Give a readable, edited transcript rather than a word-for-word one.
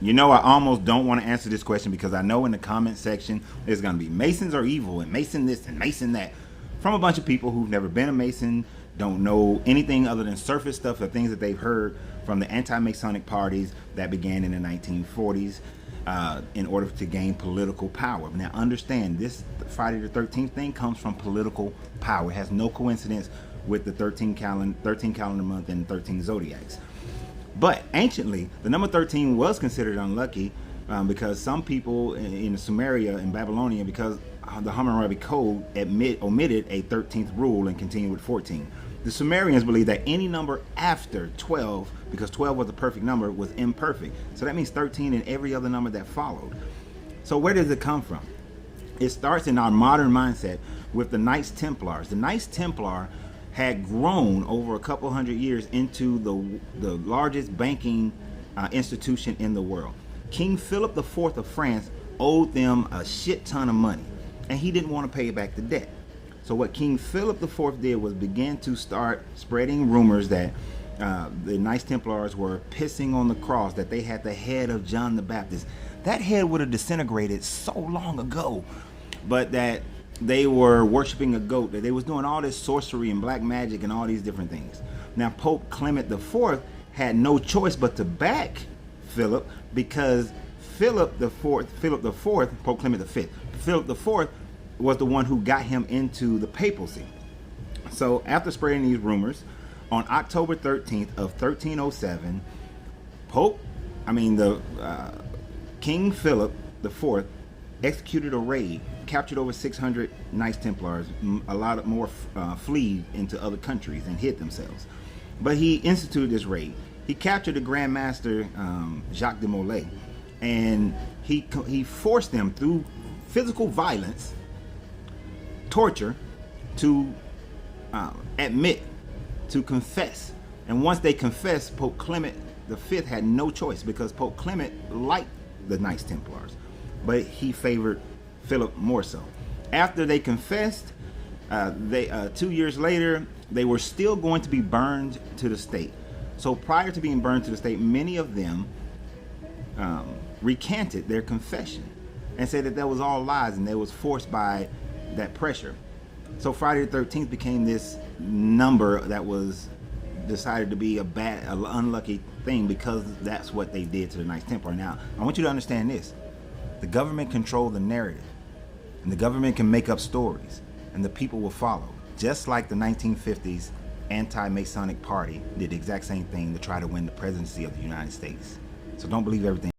You know, I almost don't want to answer this question because I know in the comment section there's going to be Masons are evil and Mason this and Mason that from a bunch of people who've never been a Mason, don't know anything other than surface stuff or things that they've heard from the anti-Masonic parties that began in the 1940s in order to gain political power. Now understand, this Friday the 13th thing comes from political power. It has no coincidence with the 13 calendar month and 13 zodiacs. But anciently, the number 13 was considered unlucky because some people in Sumeria and Babylonia, because the Hammurabi Code omitted a 13th rule and continued with 14. The Sumerians believed that any number after 12, because 12 was the perfect number, was imperfect. So that means 13 and every other number that followed. So where does it come from? It starts in our modern mindset with the Knights Templars. The Knights Templar had grown over a couple hundred years into the largest banking institution in the world. King Philip IV of France owed them a shit ton of money, and he didn't want to pay back the debt. So what King Philip IV did was begin to start spreading rumors that the Knights Templars were pissing on the cross, that they had the head of John the Baptist. That head would have disintegrated so long ago, but that they were worshiping a goat, that they was doing all this sorcery and black magic and all these different things. Now Pope Clement IV had no choice but to back Philip, because Pope Clement V, Philip IV was the one who got him into the papacy. So after spreading these rumors, on October 13th of 1307, King Philip IV executed a raid, captured over 600 Knights Templars. A lot more fled into other countries and hid themselves. But he instituted this raid. He captured the Grand Master Jacques de Molay, and he forced them through physical violence, torture, to admit, to confess. And once they confessed, Pope Clement V had no choice, because Pope Clement liked the Knights Templars, but he favored Philip more so. After they confessed, 2 years later, they were still going to be burned to the stake. So prior to being burned to the stake, many of them recanted their confession and said that was all lies and they was forced by that pressure. So Friday the 13th became this number that was decided to be an unlucky thing, because that's what they did to the Knights Templar. Now, I want you to understand this. The government controls the narrative, and the government can make up stories, and the people will follow. Just like the 1950s anti-Masonic party did the exact same thing to try to win the presidency of the United States. So don't believe everything.